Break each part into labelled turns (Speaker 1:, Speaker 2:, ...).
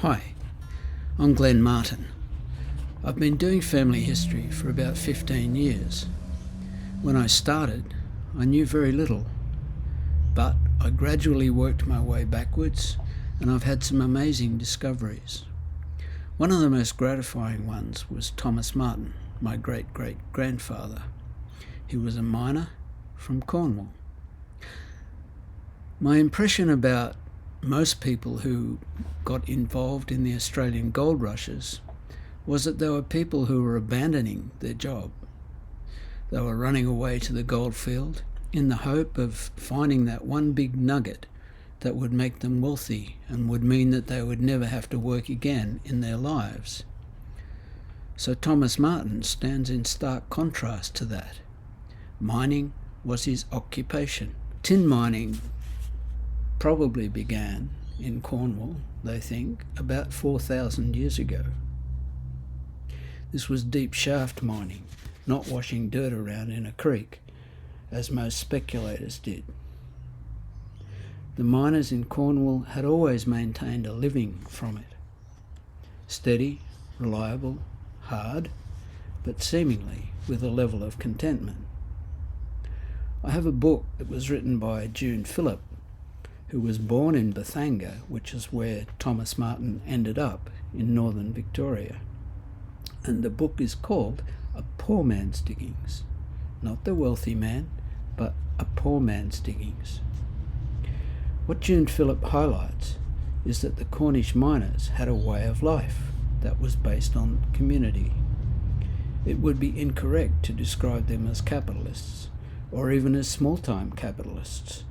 Speaker 1: Hi, I'm Glenn Martin. I've been doing family history for about 15 years. When I started, I knew very little, but I gradually worked my way backwards and I've had some amazing discoveries. One of the most gratifying ones was Thomas Martin, my great-great-grandfather. He was a miner from Cornwall. My impression about most people who got involved in the Australian gold rushes was that they were people who were abandoning their job. They were running away to the goldfield in the hope of finding that one big nugget that would make them wealthy and would mean that they would never have to work again in their lives. So Thomas Martin stands in stark contrast to that. Mining was his occupation. Tin mining probably began in Cornwall, they think, about 4,000 years ago. This was deep shaft mining, not washing dirt around in a creek, as most speculators did. The miners in Cornwall had always maintained a living from it. Steady, reliable, hard, but seemingly with a level of contentment. I have a book that was written by June Phillip, who was born in Bethanga, which is where Thomas Martin ended up in northern Victoria. And the book is called A Poor Man's Diggings. Not the wealthy man, but a poor man's diggings. What June Phillip highlights is that the Cornish miners had a way of life that was based on community. It would be incorrect to describe them as capitalists, or even as small-time capitalists.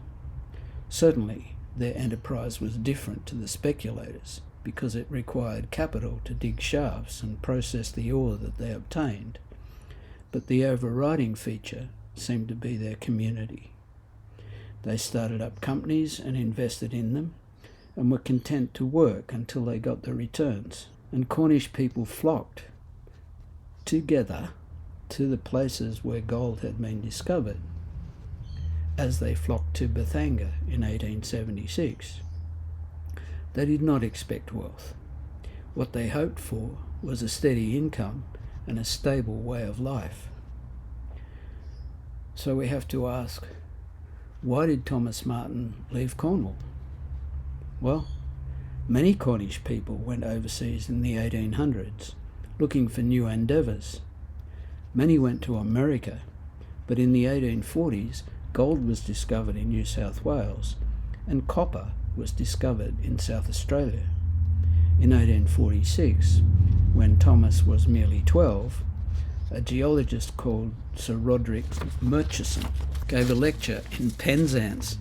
Speaker 1: Certainly, their enterprise was different to the speculators because it required capital to dig shafts and process the ore that they obtained, but the overriding feature seemed to be their community. They started up companies and invested in them and were content to work until they got the returns, and Cornish people flocked together to the places where gold had been discovered, as they flocked to Bethanga in 1876. They did not expect wealth. What they hoped for was a steady income and a stable way of life. So we have to ask, why did Thomas Martin leave Cornwall? Well, many Cornish people went overseas in the 1800s, looking for new endeavours. Many went to America, but in the 1840s, gold was discovered in New South Wales, and copper was discovered in South Australia. In 1846, when Thomas was merely 12, a geologist called Sir Roderick Murchison gave a lecture in Penzance,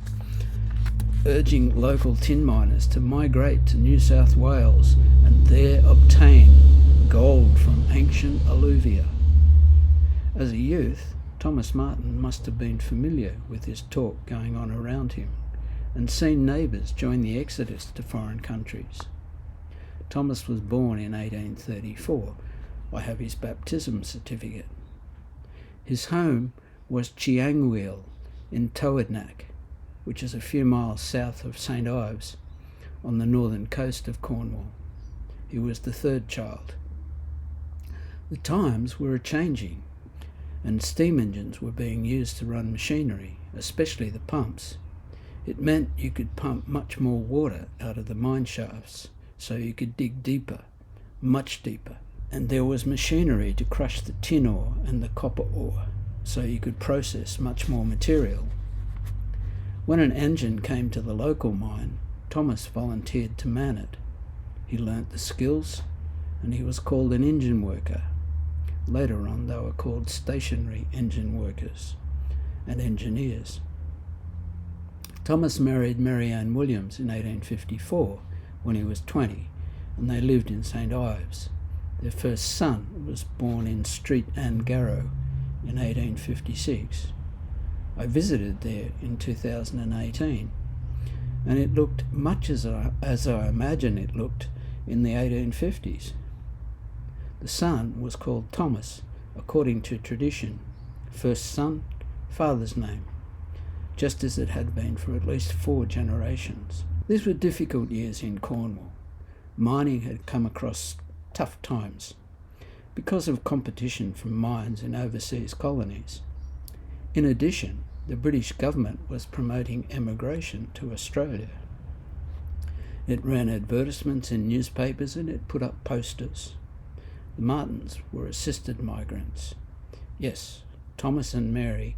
Speaker 1: urging local tin miners to migrate to New South Wales and there obtain gold from ancient alluvia. As a youth, Thomas Martin must have been familiar with this talk going on around him and seen neighbours join the exodus to foreign countries. Thomas was born in 1834. I have his baptism certificate. His home was Chiangweel in Toadnak, which is a few miles south of St Ives on the northern coast of Cornwall. He was the third child. The times were a-changing, and steam engines were being used to run machinery, especially the pumps. It meant you could pump much more water out of the mine shafts, so you could dig deeper, much deeper. And there was machinery to crush the tin ore and the copper ore, so you could process much more material. When an engine came to the local mine, Thomas volunteered to man it. He learnt the skills, and he was called an engine worker. Later on, they were called stationary engine workers and engineers. Thomas married Mary Ann Williams in 1854 when he was 20, and they lived in St Ives. Their first son was born in Street and Garrow in 1856. I visited there in 2018, and it looked much as I imagine it looked in the 1850s. The son was called Thomas, according to tradition. First son, father's name, just as it had been for at least 4 generations. These were difficult years in Cornwall. mining had come across tough times because of competition from mines in overseas colonies. In addition, the British government was promoting emigration to Australia. It ran advertisements in newspapers and it put up posters. The Martins were assisted migrants. Yes, Thomas and Mary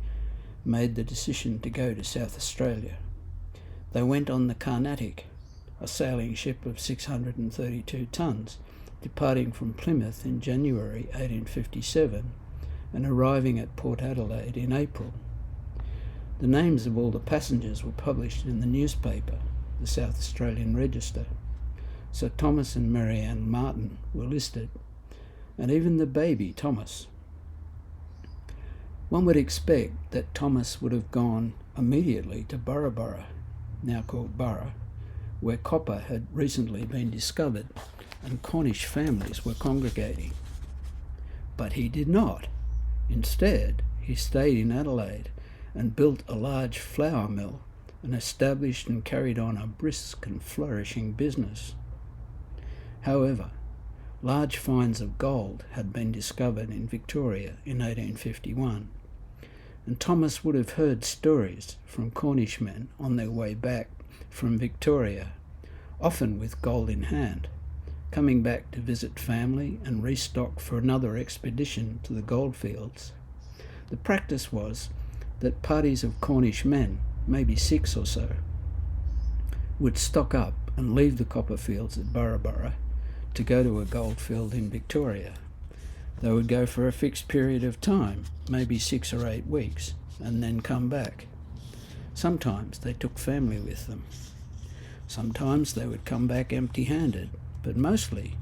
Speaker 1: made the decision to go to South Australia. They went on the Carnatic, a sailing ship of 632 tons, departing from Plymouth in January 1857 and arriving at Port Adelaide in April. The names of all the passengers were published in the newspaper, the South Australian Register. So Thomas and Mary Ann Martin were listed, and even the baby Thomas. One would expect that Thomas would have gone immediately to Burra, now called Burra, where copper had recently been discovered and Cornish families were congregating. But he did not. Instead, he stayed in Adelaide and built a large flour mill and established and carried on a brisk and flourishing business. However, large finds of gold had been discovered in Victoria in 1851, and Thomas would have heard stories from Cornish men on their way back from Victoria, often with gold in hand, coming back to visit family and restock for another expedition to the goldfields. The practice was that parties of Cornish men, maybe 6 or so, would stock up and leave the copper fields at Burra to go to a goldfield in Victoria. They would go for a fixed period of time, maybe 6 or 8 weeks, and then come back. Sometimes they took family with them. Sometimes they would come back empty-handed, but mostly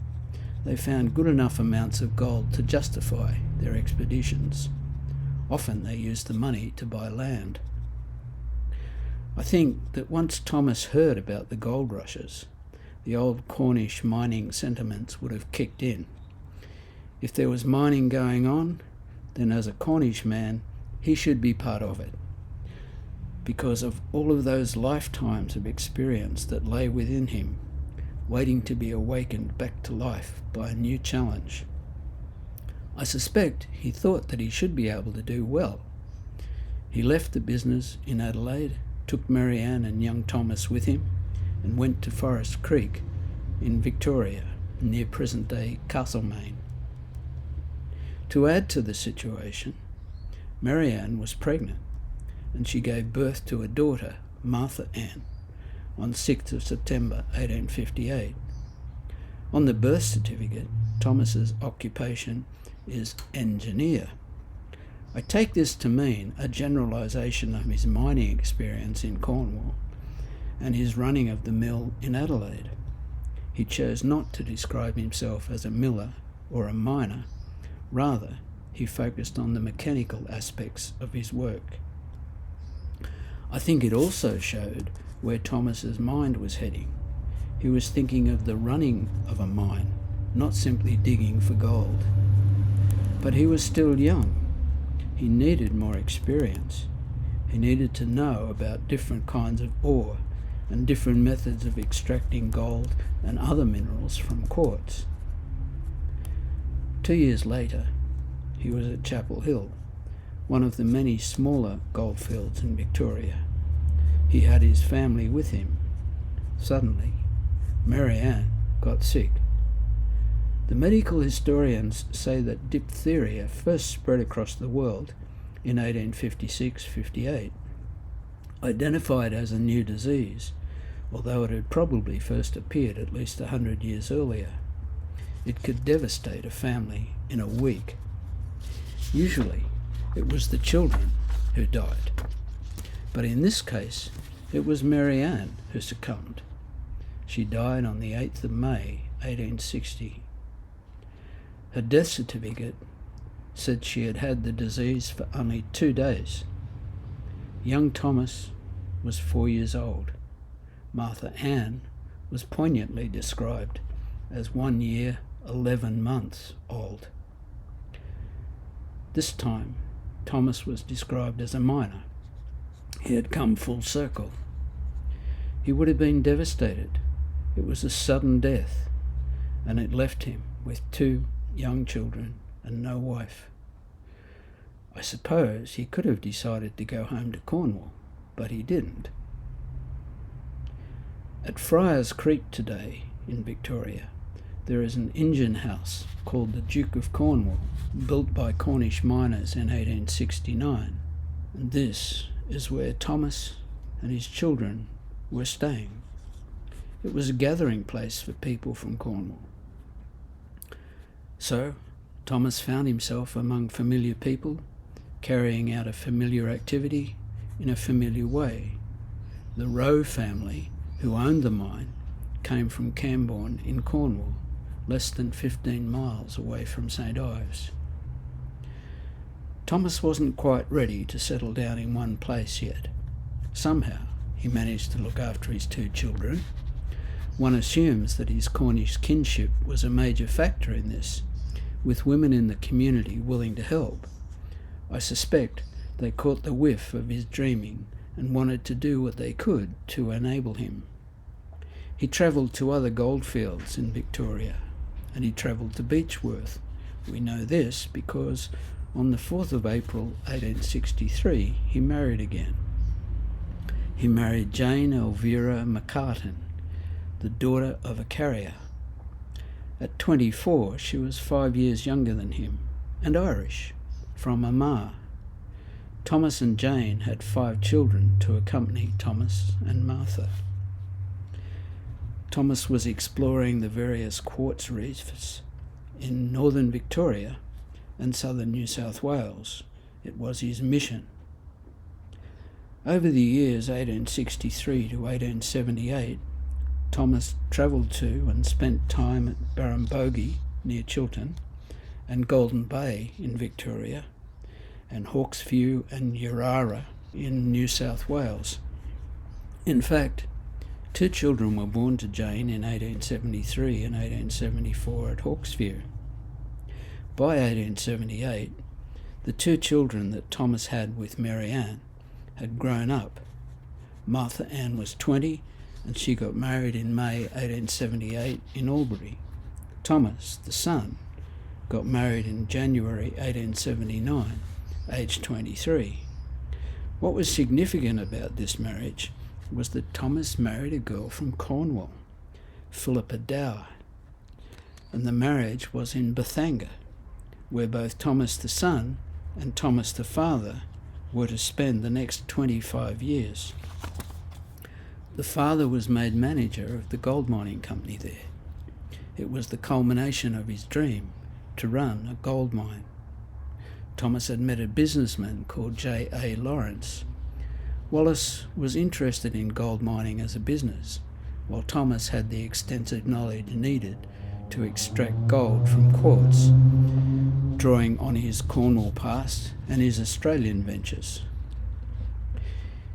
Speaker 1: they found good enough amounts of gold to justify their expeditions. Often they used the money to buy land. I think that once Thomas heard about the gold rushes, the old Cornish mining sentiments would have kicked in. If there was mining going on, then as a Cornish man, he should be part of it, because of all of those lifetimes of experience that lay within him, waiting to be awakened back to life by a new challenge. I suspect he thought that he should be able to do well. He left the business in Adelaide, took Mary Ann and young Thomas with him, and went to Forest Creek in Victoria, near present-day Castlemaine. To add to the situation, Mary Ann was pregnant, and she gave birth to a daughter, Martha Ann, on 6th of September 1858. On the birth certificate, Thomas's occupation is engineer. I take this to mean a generalisation of his mining experience in Cornwall and his running of the mill in Adelaide. He chose not to describe himself as a miller or a miner. Rather, he focused on the mechanical aspects of his work. I think it also showed where Thomas's mind was heading. He was thinking of the running of a mine, not simply digging for gold. But he was still young. He needed more experience. He needed to know about different kinds of ore and different methods of extracting gold and other minerals from quartz. 2 years later, he was at Chapel Hill, one of the many smaller goldfields in Victoria. He had his family with him. Suddenly, Mary Ann got sick. The medical historians say that diphtheria first spread across the world in 1856-58, identified as a new disease, although it had probably first appeared at least 100 years earlier. It could devastate a family in a week. Usually, it was the children who died. But in this case, it was Mary Ann who succumbed. She died on the 8th of May, 1860. Her death certificate said she had had the disease for only 2 days. Young Thomas was 4 years old. Martha Ann was poignantly described as 1 year, 11 months old. This time, Thomas was described as a miner. He had come full circle. He would have been devastated. It was a sudden death. and it left him with 2 young children and no wife. I suppose he could have decided to go home to Cornwall, but he didn't. At Friars Creek today in Victoria, there is an engine house called the Duke of Cornwall, built by Cornish miners in 1869, and this is where Thomas and his children were staying. It was a gathering place for people from Cornwall. So Thomas found himself among familiar people, carrying out a familiar activity in a familiar way. The Rowe family, who owned the mine, came from Camborne in Cornwall, less than 15 miles away from St Ives. Thomas wasn't quite ready to settle down in one place yet. Somehow he managed to look after his 2 children. One assumes that his Cornish kinship was a major factor in this, with women in the community willing to help. I suspect they caught the whiff of his dreaming and wanted to do what they could to enable him. He travelled to other goldfields in Victoria, and he travelled to Beechworth. We know this because on the 4th of April 1863 he married again. He married Jane Elvira McCartan, the daughter of a carrier. At 24 she was 5 years younger than him, and Irish, from Armagh. Thomas and Jane had 5 children to accompany Thomas and Martha. Thomas was exploring the various quartz reefs in northern Victoria and southern New South Wales. It was his mission. Over the years 1863 to 1878, Thomas travelled to and spent time at Barrambogie near Chiltern, and Golden Bay in Victoria, and Hawkesview and Yarara in New South Wales. In fact, 2 children were born to Jane in 1873 and 1874 at Hawkesview. By 1878, the 2 children that Thomas had with Mary Ann had grown up. Martha Ann was 20, and she got married in May 1878 in Albury. Thomas, the son, got married in January 1879, aged 23. What was significant about this marriage was that Thomas married a girl from Cornwall, Philippa Dower, and the marriage was in Bethanga, where both Thomas the son and Thomas the father were to spend the next 25 years. The father was made manager of the gold mining company there. It was the culmination of his dream to run a gold mine. Thomas had met a businessman called J.A. Lawrence. Wallace was interested in gold mining as a business, while Thomas had the extensive knowledge needed to extract gold from quartz, drawing on his Cornwall past and his Australian ventures.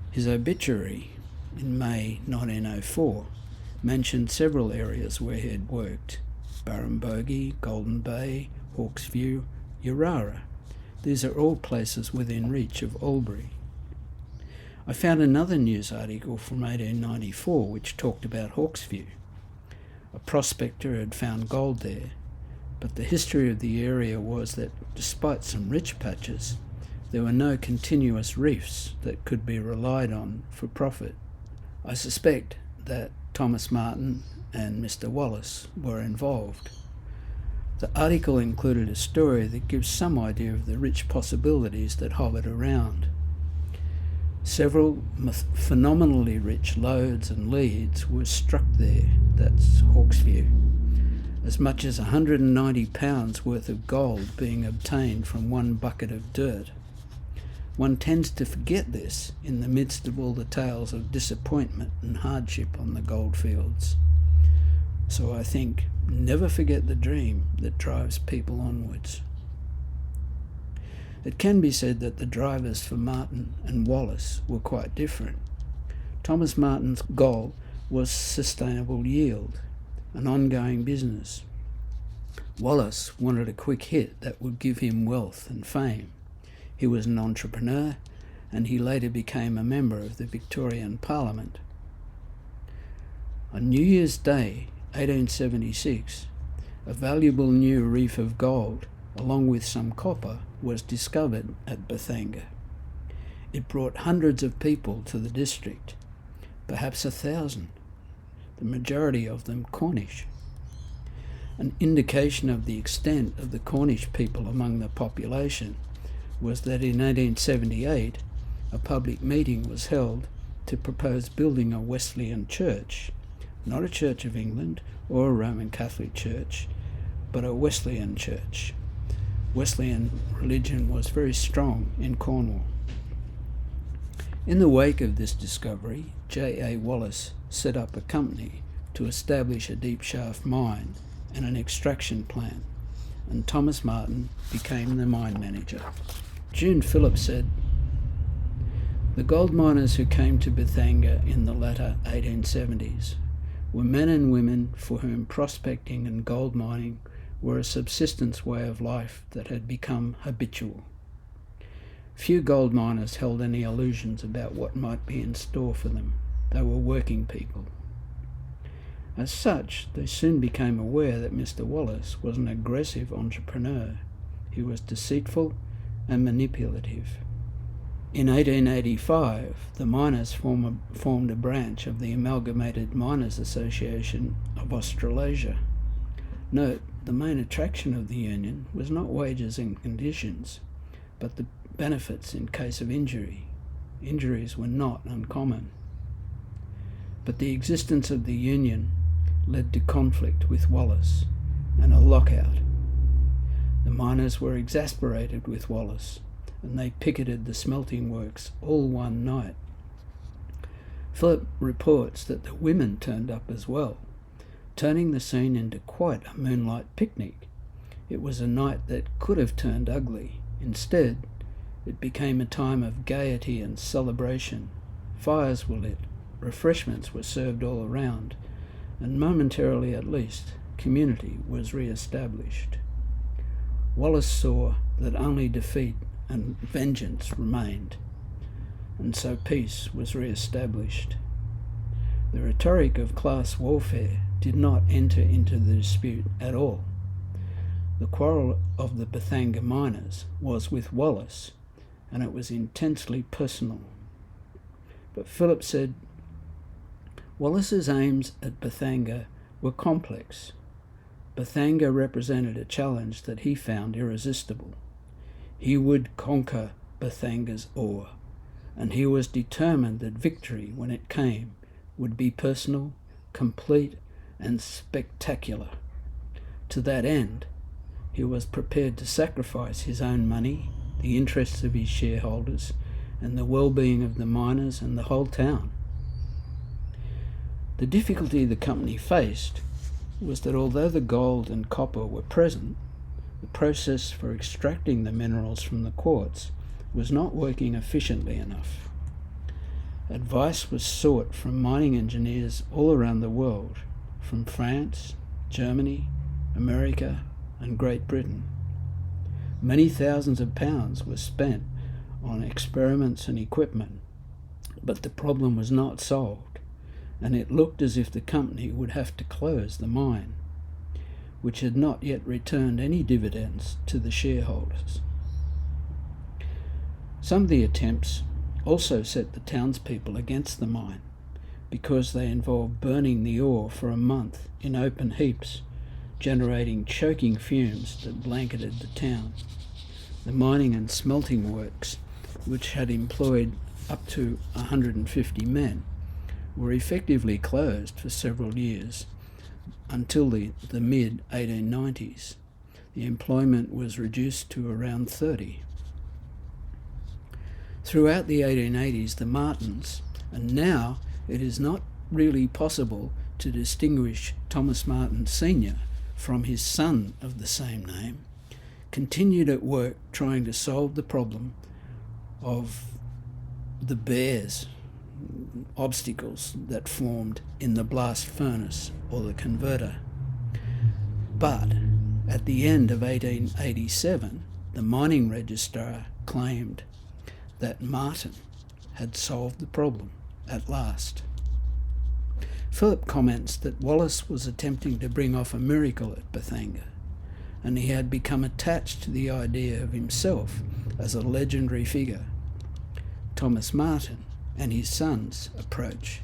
Speaker 1: His obituary in May 1904 mentioned several areas where he had worked: Barrambogie, Golden Bay, Hawkesview, Yarara. These are all places within reach of Albury. I found another news article from 1894 which talked about Hawkesview. A prospector had found gold there, but the history of the area was that, despite some rich patches, there were no continuous reefs that could be relied on for profit. I suspect that Thomas Martin and Mr. Wallace were involved. The article included a story that gives some idea of the rich possibilities that hovered around. Several phenomenally rich lodes and leads were struck there, that's Hawkesview. As much as 190 pounds worth of gold being obtained from one bucket of dirt. One tends to forget this in the midst of all the tales of disappointment and hardship on the goldfields. So I think, never forget the dream that drives people onwards. It can be said that the drivers for Martin and Wallace were quite different. Thomas Martin's goal was sustainable yield, an ongoing business. Wallace wanted a quick hit that would give him wealth and fame. He was an entrepreneur, and he later became a member of the Victorian Parliament. On New Year's Day, 1876, A valuable new reef of gold, along with some copper, was discovered at Bethanga. It brought hundreds of people to the district, perhaps 1,000, the majority of them Cornish. An indication of the extent of the Cornish people among the population was that in 1878 a public meeting was held to propose building a Wesleyan church, not a Church of England or a Roman Catholic church, but a Wesleyan church. Wesleyan religion was very strong in Cornwall. In the wake of this discovery, J.A. Wallace set up a company to establish a deep shaft mine and an extraction plant, and Thomas Martin became the mine manager. June Phillips said, "The gold miners who came to Bethanga in the latter 1870s were men and women for whom prospecting and gold mining were a subsistence way of life that had become habitual. Few gold miners held any illusions about what might be in store for them. They were working people. As such, they soon became aware that Mr. Wallace was an aggressive entrepreneur. He was deceitful and manipulative. In 1885, the miners formed a branch of the Amalgamated Miners Association of Australasia. Note, the main attraction of the union was not wages and conditions, but the benefits in case of injury. Injuries were not uncommon. But the existence of the union led to conflict with Wallace and a lockout. The miners were exasperated with Wallace, and they picketed the smelting works all one night. Philip reports that the women turned up as well, turning the scene into quite a moonlight picnic. It was a night that could have turned ugly. Instead, it became a time of gaiety and celebration. Fires were lit, refreshments were served all around, and momentarily at least, community was re-established. Wallace saw that only defeat and vengeance remained, and so peace was re-established. The rhetoric of class warfare did not enter into the dispute at all. The quarrel of the Bethanga miners was with Wallace, and it was intensely personal. But Philip said, Wallace's aims at Bethanga were complex. Bethanga represented a challenge that he found irresistible. He would conquer Bethanga's ore, and he was determined that victory, when it came, would be personal, complete, and spectacular. To that end, he was prepared to sacrifice his own money, the interests of his shareholders, and the well-being of the miners and the whole town. The difficulty the company faced was that although the gold and copper were present, the process for extracting the minerals from the quartz was not working efficiently enough. Advice was sought from mining engineers all around the world, from France, Germany, America, and Great Britain. Many thousands of pounds were spent on experiments and equipment, but the problem was not solved, and it looked as if the company would have to close the mine, which had not yet returned any dividends to the shareholders. Some of the attempts also set the townspeople against the mine, because they involved burning the ore for a month in open heaps, generating choking fumes that blanketed the town. The mining and smelting works, which had employed up to 150 men, were effectively closed for several years until the mid-1890s. The employment was reduced to around 30. Throughout the 1880s, the Martins, and now it is not really possible to distinguish Thomas Martin Sr. from his son of the same name, continued at work trying to solve the problem of the bears, obstacles that formed in the blast furnace or the converter. But at the end of 1887, the mining registrar claimed that Martin had solved the problem at last. Philip comments that Wallace was attempting to bring off a miracle at Bethanga, and he had become attached to the idea of himself as a legendary figure. Thomas Martin and his son's approach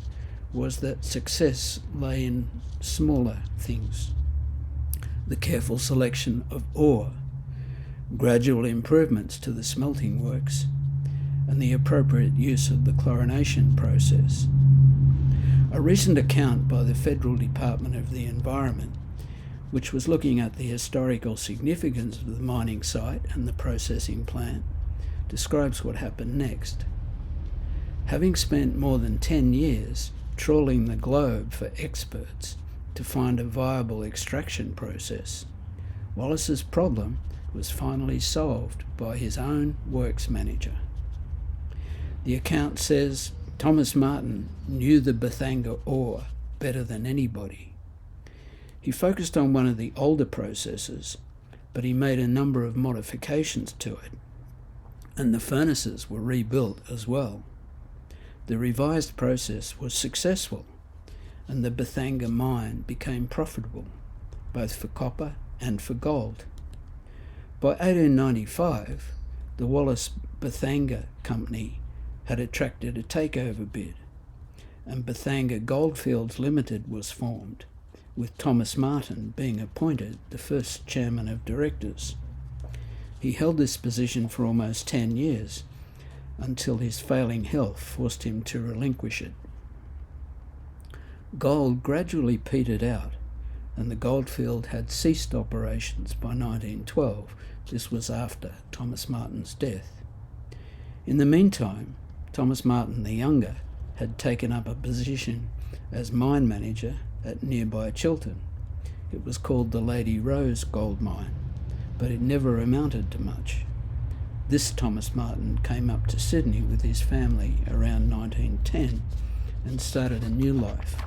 Speaker 1: was that success lay in smaller things: the careful selection of ore, gradual improvements to the smelting works, and the appropriate use of the chlorination process. A recent account by the Federal Department of the Environment, which was looking at the historical significance of the mining site and the processing plant, describes what happened next. Having spent more than 10 years trawling the globe for experts to find a viable extraction process, Wallace's problem was finally solved by his own works manager. The account says Thomas Martin knew the Bethanga ore better than anybody. He focused on one of the older processes, but he made a number of modifications to it, and the furnaces were rebuilt as well. The revised process was successful, and the Bethanga mine became profitable, both for copper and for gold. By 1895, the Wallace Bethanga Company had attracted a takeover bid, and Bethanga Goldfields Limited was formed, with Thomas Martin being appointed the first chairman of directors. He held this position for almost 10 years, until his failing health forced him to relinquish it. Gold gradually petered out, and the goldfield had ceased operations by 1912. This was after Thomas Martin's death. In the meantime, Thomas Martin the Younger had taken up a position as mine manager at nearby Chiltern. It was called the Lady Rose Gold Mine, but it never amounted to much. This Thomas Martin came up to Sydney with his family around 1910 and started a new life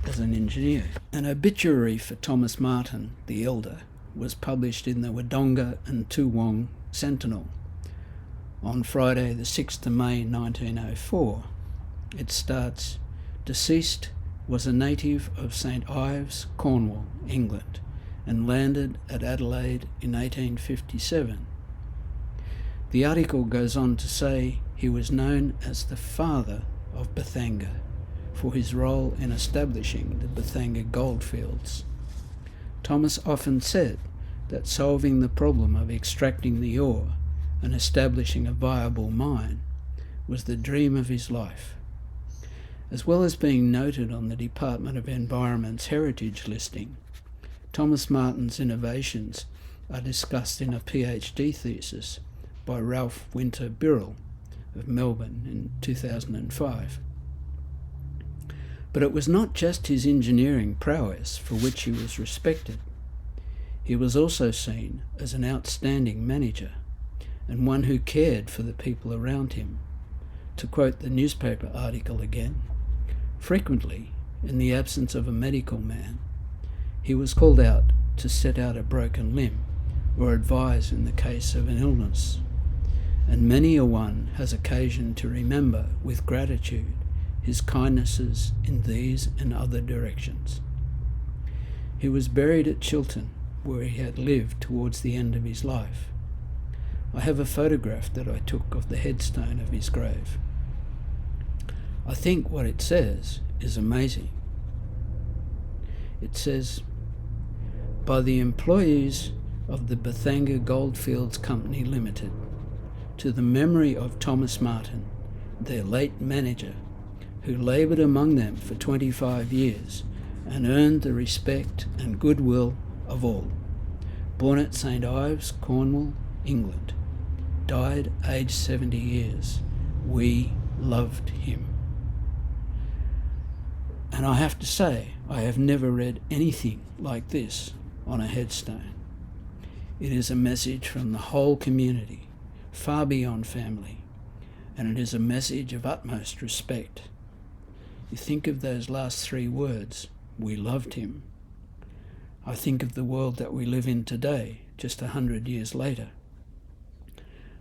Speaker 1: as an engineer. An obituary for Thomas Martin the Elder was published in the Wodonga and Toowong Sentinel on Friday the 6th of May 1904. It starts, "Deceased was a native of St Ives, Cornwall, England, and landed at Adelaide in 1857. The article goes on to say he was known as the father of Bethanga for his role in establishing the Bethanga goldfields. Thomas often said that solving the problem of extracting the ore and establishing a viable mine was the dream of his life. As well as being noted on the Department of Environment's heritage listing, Thomas Martin's innovations are discussed in a PhD thesis by Ralph Winter Birrell of Melbourne in 2005. But it was not just his engineering prowess for which he was respected. He was also seen as an outstanding manager and one who cared for the people around him. To quote the newspaper article again, frequently, in the absence of a medical man, he was called out to set out a broken limb or advise in the case of an illness, and many a one has occasion to remember with gratitude his kindnesses in these and other directions. He was buried at Chiltern, where he had lived towards the end of his life. I have a photograph that I took of the headstone of his grave. I think what it says is amazing. It says, "By the employees of the Bethanga Goldfields Company Limited, to the memory of Thomas Martin, their late manager, who laboured among them for 25 years and earned the respect and goodwill of all. Born at St Ives, Cornwall, England. Died aged 70 years. We loved him." And I have to say, I have never read anything like this on a headstone. It is a message from the whole community, far beyond family, and it is a message of utmost respect. You think of those last three words, "we loved him." I think of the world that we live in today, just 100 years later,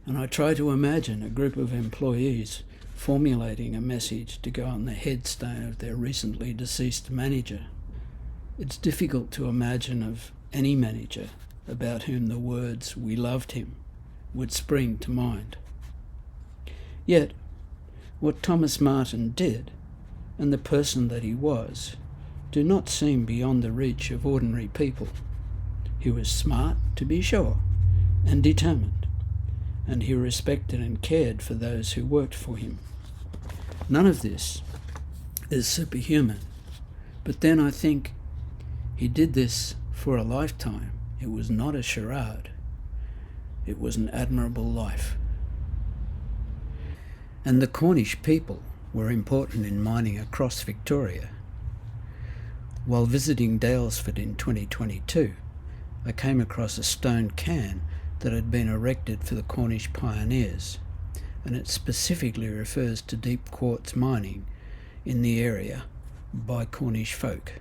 Speaker 1: and I try to imagine a group of employees formulating a message to go on the headstone of their recently deceased manager. It's difficult to imagine of any manager about whom the words "we loved him" would spring to mind. Yet, what Thomas Martin did, and the person that he was, do not seem beyond the reach of ordinary people. He was smart, to be sure, and determined, and he respected and cared for those who worked for him. None of this is superhuman, but then I think he did this for a lifetime. It was not a charade. It was an admirable life. And the Cornish people were important in mining across Victoria. While visiting Daylesford in 2022, I came across a stone cairn that had been erected for the Cornish pioneers, and it specifically refers to deep quartz mining in the area by Cornish folk.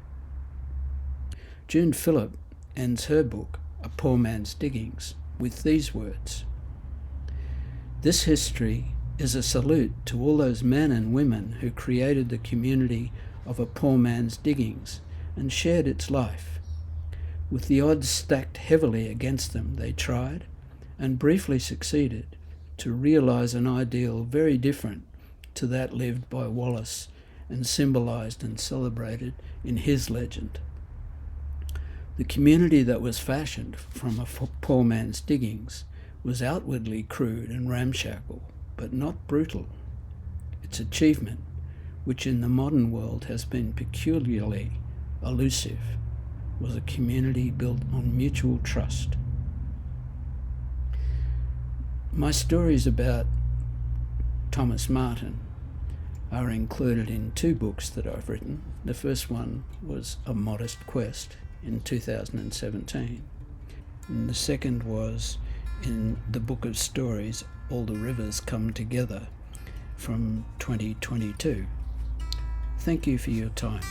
Speaker 1: June Phillip ends her book, A Poor Man's Diggings, with these words: "This history is a salute to all those men and women who created the community of a poor man's diggings and shared its life. With the odds stacked heavily against them, they tried, and briefly succeeded, to realise an ideal very different to that lived by Wallace and symbolised and celebrated in his legend. The community that was fashioned from a poor man's diggings was outwardly crude and ramshackle, but not brutal. Its achievement, which in the modern world has been peculiarly elusive, was a community built on mutual trust." My stories about Thomas Martin are included in 2 books that I've written. The first one was A Modest Quest in 2017, and the second was in the book of stories All the Rivers Come Together from 2022. Thank you for your time.